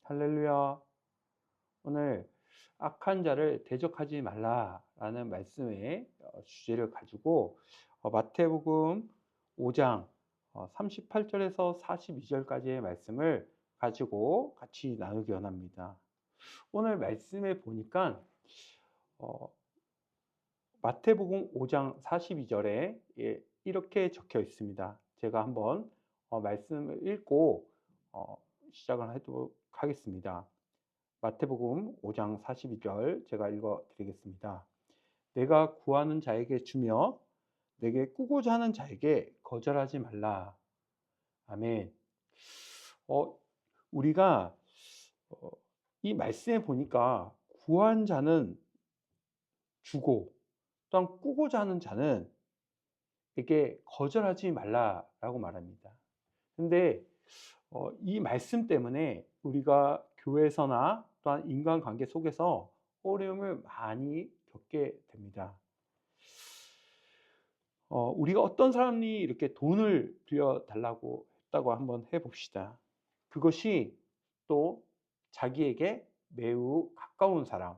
할렐루야. 오늘 악한 자를 대적하지 말라라는 말씀의 주제를 가지고 마태복음 5장 38절에서 42절까지의 말씀을 가지고 같이 나누기 원합니다. 오늘 말씀에 보니까 어, 마태복음 5장 42절에 이렇게 적혀 있습니다. 제가 한번 말씀을 읽고 시작을 하도록 하겠습니다. 마태복음 5장 42절 제가 읽어 드리겠습니다. 내가 구하는 자에게 주며 내게 꾸고자 하는 자에게 거절하지 말라. 아멘. 어, 우리가 어, 이 말씀에 보니까 구한 자는 주고 또한 꾸고자 하는 자는 에게 거절하지 말라라고 말합니다. 근데 이 말씀 때문에 우리가 교회에서나 또한 인간관계 속에서 어려움을 많이 겪게 됩니다. 우리가 어떤 사람이 이렇게 돈을 빌려달라고 했다고 한번 해봅시다. 그것이 또 자기에게 매우 가까운 사람,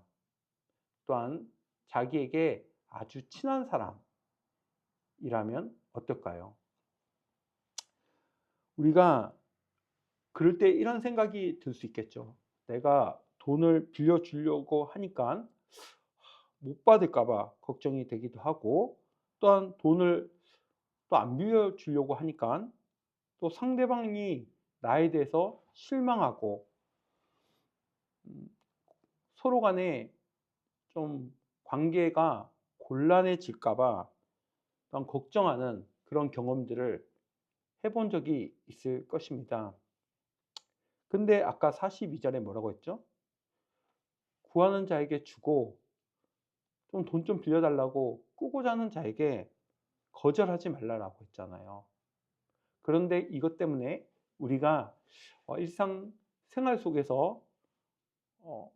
또한 자기에게 아주 친한 사람이라면 어떨까요? 우리가 그럴 때 이런 생각이 들 수 있겠죠. 내가 돈을 빌려주려고 하니까 못 받을까 봐 걱정이 되기도 하고, 또한 돈을 또 안 빌려주려고 하니까 또 상대방이 나에 대해서 실망하고 음 서로 간에 좀 관계가 곤란해질까 봐 또한 걱정하는 그런 경험들을 해본 적이 있을 것입니다. 근데 아까 42 절에 뭐라고 했죠? 구하는 자에게 주고 좀 돈 좀 빌려 달라고 꾸고자 하는 자에게 거절하지 말라라고 했잖아요. 그런데 이것 때문에 우리가 일상생활 속에서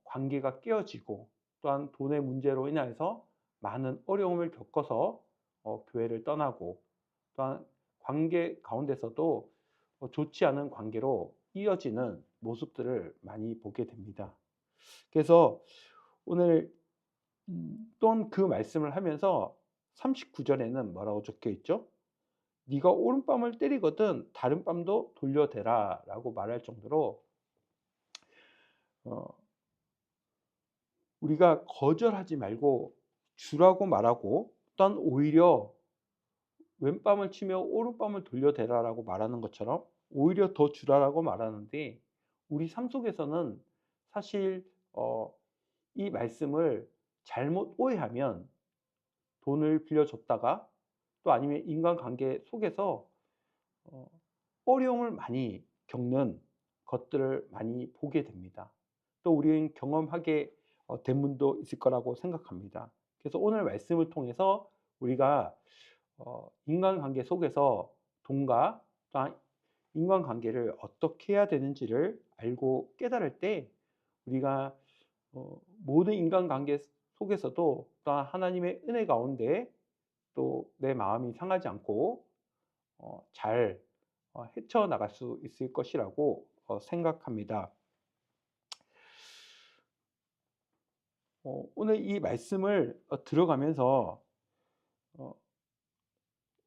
관계가 깨어지고 또한 돈의 문제로 인해서 많은 어려움을 겪어서 교회를 떠나고 또한 관계 가운데서도 좋지 않은 관계로 이어지는 모습들을 많이 보게 됩니다. 그래서 오늘 또한 그 말씀을 하면서 39 절에는 뭐라고 적혀 있죠? "네가 오른뺨을 때리거든 다른 뺨도 돌려대라."라고 말할 정도로 어 우리가 거절하지 말고 주라고 말하고, 또한 오히려 "왼뺨을 치며 오른뺨을 돌려대라."라고 말하는 것처럼 오히려 더 주라라고 말하는데, 우리 삶 속에서는 사실 이 말씀을 잘못 오해하면 돈을 빌려줬다가 또 아니면 인간관계 속에서 어 어려움을 많이 겪는 것들을 많이 보게 됩니다. 또 우리는 경험하게 된 분도 있을 거라고 생각합니다. 그래서 오늘 말씀을 통해서 우리가 인간관계 속에서 돈과 또한 인간관계를 어떻게 해야 되는지를 알고 깨달을 때 우리가 모든 인간관계 속에서도 또한 하나님의 은혜 가운데 또 내 마음이 상하지 않고 잘 헤쳐나갈 수 있을 것이라고 생각합니다. 오늘 이 말씀을 들어가면서 어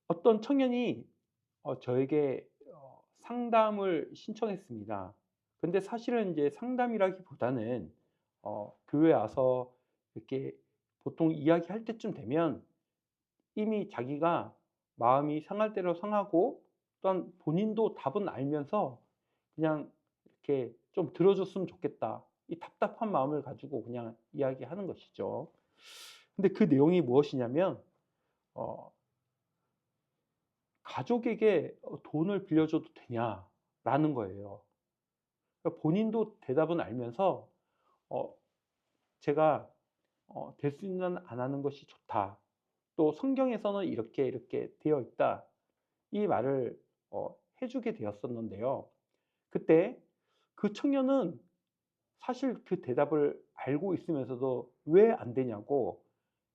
어떤 청년이 저에게 상담을 신청했습니다. 근데 사실은 인제 상담이라기보다는 교회에 와서 이렇게 보통 이야기할 때쯤 되면 이미 자기가 마음이 상할 대로 상하고 또한 본인도 답은 알면서 그냥 이렇게 좀 들어 줬으면 좋겠다, 이 답답한 마음을 가지고 그냥 이야기하는 것이죠. 근데 그 내용이 무엇이냐면 어 "가족에게 돈을 빌려줘도 되냐?"라는 거예요. 그러니까 본인도 대답은 알면서 어 제가 "될 수 있는 안 하는 것이 좋다. 또 성경에서는 이렇게 이렇게 되어 있다." 이 말을 해 주게 되었었는데요. 그때 그 청년은 사실 그 대답을 알고 있으면서도 왜 안 되냐고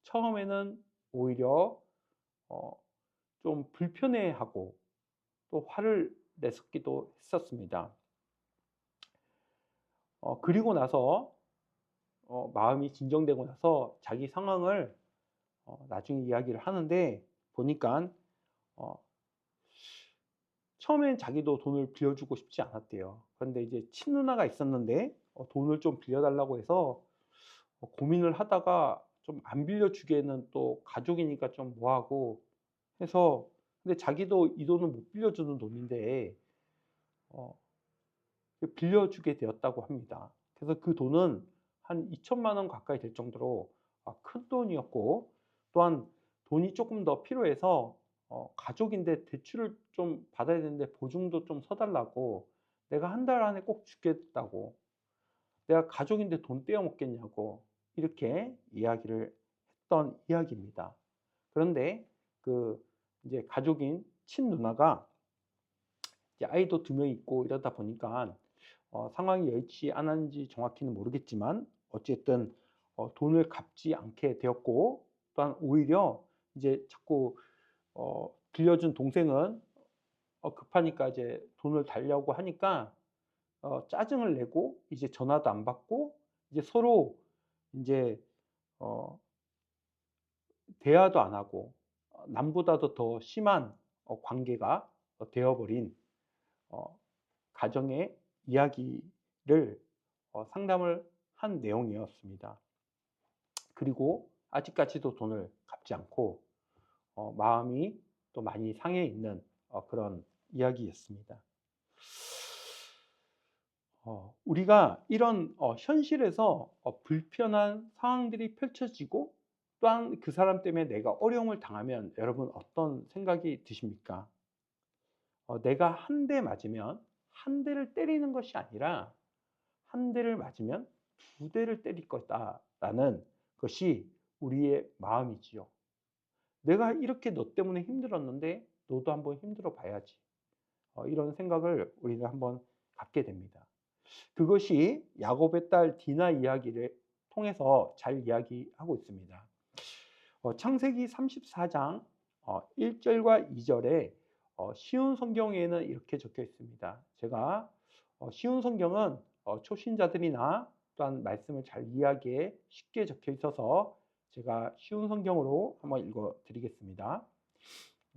처음에는 오히려 어 좀 불편해하고 또 화를 냈었기도 했었습니다. 그리고 나서 마음이 진정되고 나서 자기 상황을 나중에 이야기를 하는데 보니까 어 처음엔 자기도 돈을 빌려주고 싶지 않았대요. 그런데 이제 친누나가 있었는데 돈을 좀 빌려 달라고 해서 고민을 하다가 좀 안 빌려주기에는 또 가족이니까 좀 뭐하고 해서, 근데 자기도 이 돈은 못 빌려주는 돈인데 어 빌려주게 되었다고 합니다. 그래서 그 돈은 한 2천만 원 가까이 될 정도로 큰 돈이었고, 또한 돈이 조금 더 필요해서 가족인데 대출을 좀 받아야 되는데 보증도 좀 서 달라고, 내가 한 달 안에 꼭 주겠다고, 내가 가족인데 돈 떼어 먹겠냐고 이렇게 이야기를 했던 이야기입니다. 그런데 그 이제 가족인 친누나가 이제 아이도 2명 있고 이러다 보니까 상황이 여의치 않았는지 정확히는 모르겠지만 어쨌든 돈을 갚지 않게 되었고, 또한 오히려 이제 자꾸 빌려준 동생은 급하니까 이제 돈을 달라고 하니까 짜증을 내고 이제 전화도 안 받고 이제 서로 인제 어 대화도 안 하고 남보다도 더 심한 관계가 되어 버린 어 가정의 이야기를 상담을 한 내용이었습니다. 그리고 아직까지도 돈을 갚지 않고 마음이 또 많이 상해 있는 그런 이야기였습니다. 우리가 이런 현실에서 불편한 상황들이 펼쳐지고 또한 그 사람 때문에 내가 어려움을 당하면 여러분 어떤 생각이 드십니까? 내가 한 대 맞으면 한 대를 때리는 것이 아니라 한 대를 맞으면 두 대를 때릴 거다라는 것이 우리의 마음이지요. 내가 이렇게 너 때문에 힘들었는데 너도 한번 힘들어 봐야지. 이런 생각을 우리가 한번 갖게 됩니다. 그것이 야곱의 딸 디나 이야기를 통해서 잘 이야기하고 있습니다. 창세기 34장 1절과 2절에 쉬운 성경에는 이렇게 적혀 있습니다. 제가 쉬운 성경은 초신자들이나 또한 말씀을 잘 이해하기에 쉽게 적혀 있어서 제가 쉬운 성경으로 한번 읽어 드리겠습니다.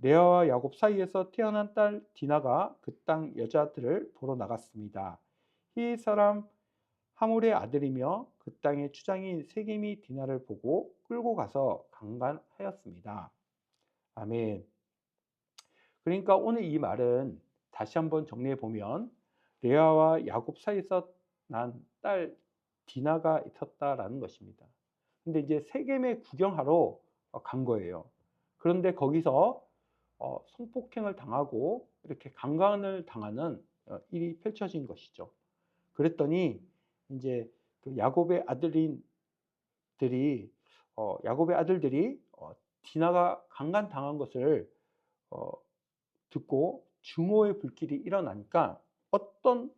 레아와 야곱 사이에서 태어난 딸 디나가 그 땅 여자들을 보러 나갔습니다. 히 사람 하몰의 아들이며 그 땅의 추장인 세겜이 디나를 보고 끌고 가서 강간하였습니다. 아멘. 그러니까 오늘 이 말은 다시 한번 정리해 보면 레아와 야곱 사이에서 난 딸 디나가 있었다라는 것입니다. 근데 이제 세겜에 구경하러 간 거예요. 그런데 거기서 성폭행을 당하고 이렇게 강간을 당하는 일이 펼쳐진 것이죠. 그랬더니 이제 그 야곱의 아들들이 디나가 강간당한 것을 어 듣고 증오의 불길이 일어나니까 어떤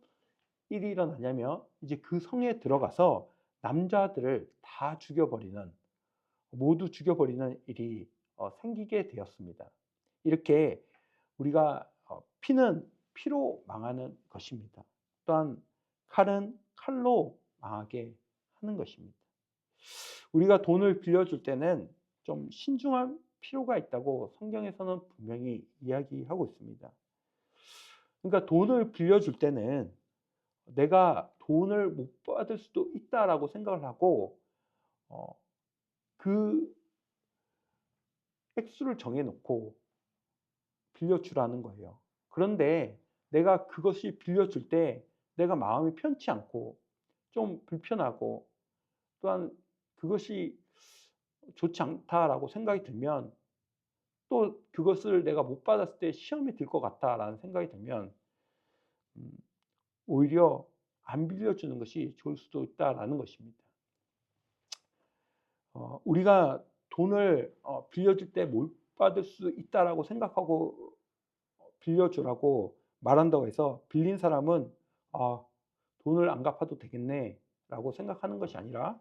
일이 일어나냐면 이제 그 성에 들어가서 남자들을 다 죽여버리는, 모두 죽여버리는 일이 생기게 되었습니다. 이렇게 우리가 피는 피로 망하는 것입니다. 또한 칼은 칼로 망하게 하는 것입니다. 우리가 돈을 빌려줄 때는 좀 신중할 필요가 있다고 성경에서는 분명히 이야기하고 있습니다. 그러니까 돈을 빌려줄 때는 내가 돈을 못 받을 수도 있다라고 생각을 하고 그 액수를 정해 놓고 빌려주라는 거예요. 그런데 내가 그것이 빌려줄 때 내가 마음이 편치 않고 좀 불편하고 또한 그것이 좋지 않다라고 생각이 들면, 또 그것을 내가 못 받았을 때 시험이 들 것 같다라는 생각이 들면 음 오히려 안 빌려주는 것이 좋을 수도 있다라는 것입니다. 우리가 돈을 빌려줄 때 못 받을 수 있다라고 생각하고 빌려주라고 말한다고 해서 빌린 사람은 '아 돈을 안 갚아도 되겠네.'라고 생각하는 것이 아니라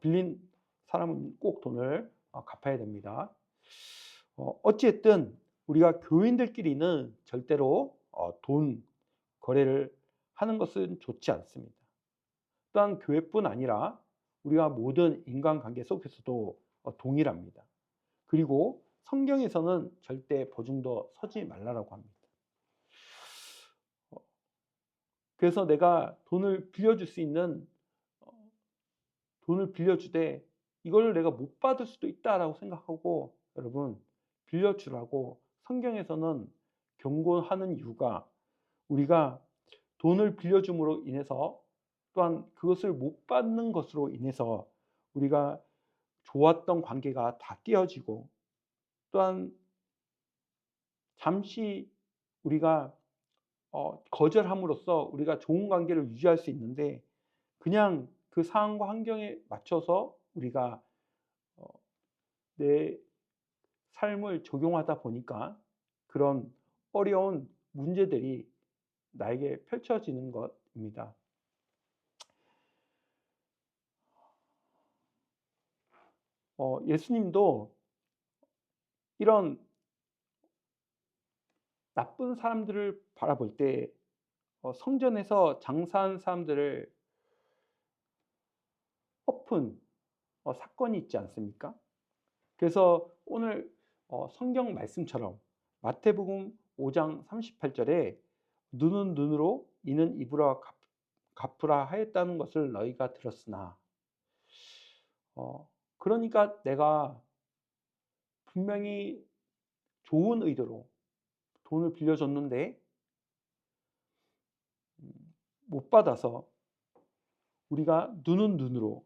빌린 사람은 꼭 돈을 갚아야 됩니다. 어찌됐든 우리가 교인들끼리는 절대로 돈 거래를 하는 것은 좋지 않습니다. 또한 교회뿐 아니라 우리가 모든 인간관계 속에서도 동일합니다. 그리고 성경에서는 절대 보증도 서지 말라라고 합니다. 그래서 내가 돈을 빌려줄 수 있는 돈을 빌려주되 이걸 내가 못 받을 수도 있다라고 생각하고 여러분 빌려주라고 성경에서는 경고하는 이유가 우리가 돈을 빌려줌으로 인해서 또한 그것을 못 받는 것으로 인해서 우리가 좋았던 관계가 다 깨어지고 또한 잠시 우리가 거절함으로써 우리가 좋은 관계를 유지할 수 있는데 그냥 그 상황과 환경에 맞춰서 우리가 내 삶을 적용하다 보니까 그런 어려운 문제들이 나에게 펼쳐지는 것입니다. 예수님도 이런 나쁜 사람들을 바라볼 때 성전에서 장사한 사람들을 엎은 사건이 있지 않습니까? 그래서 오늘 성경 말씀처럼 마태복음 5장 38절에 눈은 눈으로 이는 입으로 갚으라 하였다는 것을 너희가 들었으나 그러니까 내가 분명히 좋은 의도로 돈을 빌려줬는데 못 받아서 우리가 눈은 눈으로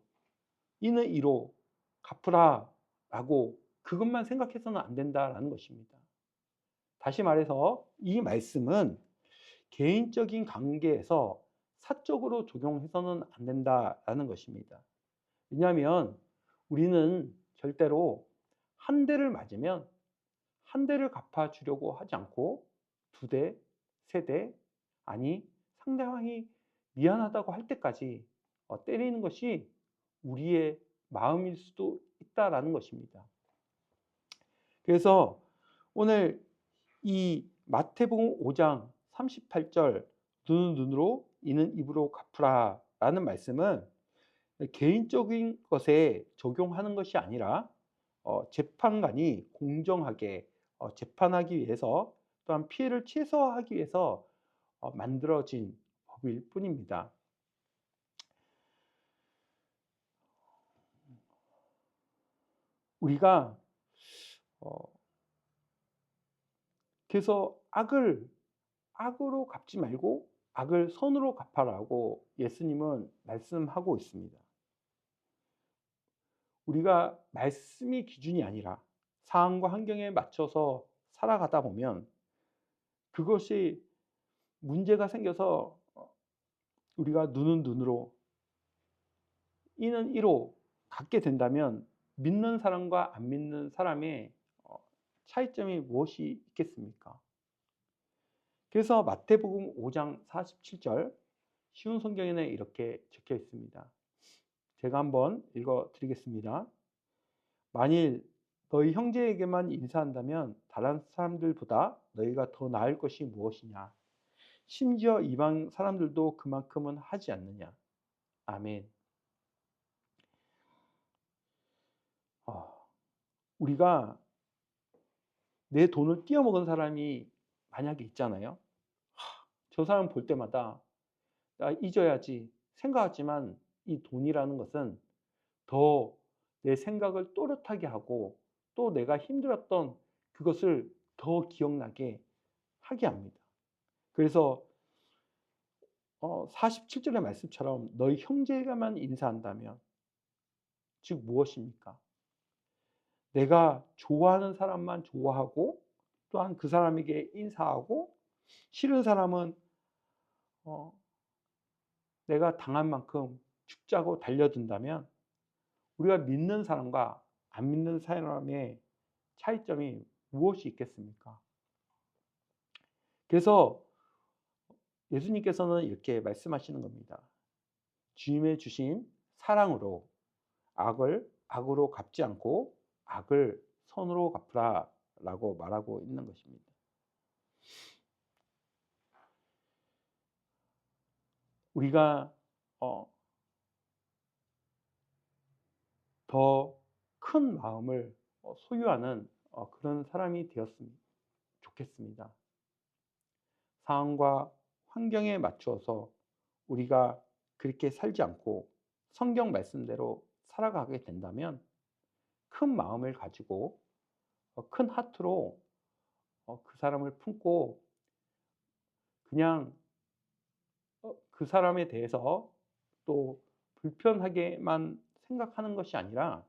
이는 이로 갚으라라고 그것만 생각해서는 안 된다라는 것입니다. 다시 말해서 이 말씀은 개인적인 관계에서 사적으로 적용해서는 안 된다라는 것입니다. 왜냐하면 우리는 절대로 한 대를 맞으면 한 대를 갚아주려고 하지 않고 두 대, 세 대, 아니 상대방이 미안하다고 할 때까지 때리는 것이 우리의 마음일 수도 있다라는 것입니다. 그래서 오늘 이 마태복음 5장 38절 눈은 눈으로 이는 입으로 갚으라 라는 말씀은 개인적인 것에 적용하는 것이 아니라 재판관이 공정하게 재판하기 위해서 또한 피해를 최소화하기 위해서 만들어진 법일 뿐입니다. 우리가 그래서 악으로 갚지 말고 악을 선으로 갚아라고 예수님은 말씀하고 있습니다. 우리가 말씀이 기준이 아니라 상황과 환경에 맞춰서 살아가다 보면 그것이 문제가 생겨서 우리가 눈은 눈으로 이는 이로 갖게 된다면 믿는 사람과 안 믿는 사람의 차이점이 무엇이 있겠습니까? 그래서 마태복음 5장 47절 쉬운 성경에는 이렇게 적혀 있습니다. 제가 한번 읽어 드리겠습니다. 만일 너희 형제에게만 인사한다면 다른 사람들보다 너희가 더 나을 것이 무엇이냐? 심지어 이방 사람들도 그만큼은 하지 않느냐? 아멘. 우리가 내 돈을 띄어먹은 사람이 만약에 있잖아요. 저 사람 볼 때마다 나 잊어야지 생각하지만 이 돈이라는 것은 더 내 생각을 또렷하게 하고 또 내가 힘들었던 그것을 더 기억나게 하게 합니다. 그래서 47절의 말씀처럼 너희 형제에게만 인사한다면 즉 무엇입니까? 내가 좋아하는 사람만 좋아하고 또한 그 사람에게 인사하고 싫은 사람은 내가 당한 만큼 죽자고 달려든다면 우리가 믿는 사람과 안 믿는 사람의 차이점이 무엇이 있겠습니까? 그래서 예수님께서는 이렇게 말씀하시는 겁니다. 주님의 주신 사랑으로 악을 악으로 갚지 않고 악을 선으로 갚으라 라고 말하고 있는 것입니다. 우리가 큰 마음을 소유하는 그런 사람이 되었으면 좋겠습니다. 상황과 환경에 맞추어서 우리가 그렇게 살지 않고 성경 말씀대로 살아가게 된다면 큰 마음을 가지고 큰 하트로 그 사람을 품고 그냥 그 사람에 대해서 또 불편하게만 생각하는 것이 아니라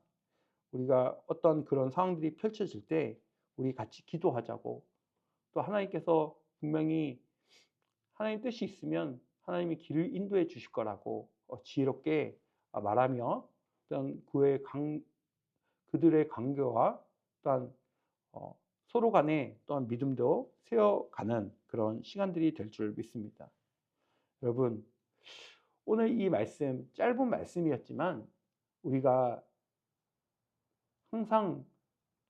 우리가 어떤 그런 상황들이 펼쳐질 때 우리 같이 기도하자고, 또 하나님께서 분명히 하나님 뜻이 있으면 하나님이 길을 인도해 주실 거라고 지혜롭게 말하며, 또한 그들의 관계와 또한 서로 간에 또한 믿음도 세워가는 그런 시간들이 될 줄 믿습니다. 여러분, 오늘 이 말씀 짧은 말씀이었지만 우리가 항상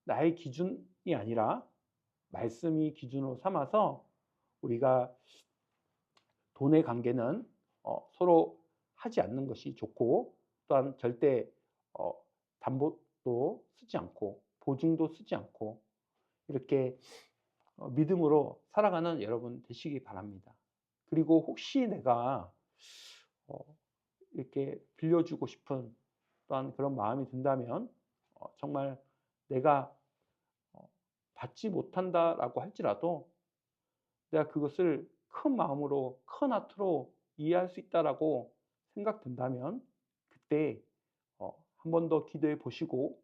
나의 기준이 아니라 말씀이 기준으로 삼아서 우리가 돈의 관계는 서로 하지 않는 것이 좋고, 또한 절대 담보도 쓰지 않고 보증도 쓰지 않고 이렇게 믿음으로 살아가는 여러분 되시기 바랍니다. 그리고 혹시 내가 이렇게 빌려주고 싶은 또한 그런 마음이 든다면 정말 내가 받지 못한다라고 할지라도 내가 그것을 큰 마음으로 큰 하트로 이해할 수 있다라고 생각된다면 그때 한 번 더 기도해 보시고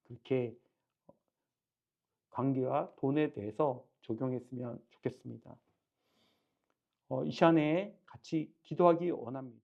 그렇게 관계와 돈에 대해서 적용했으면 좋겠습니다. 이 시간에 같이 기도하기 원합니다.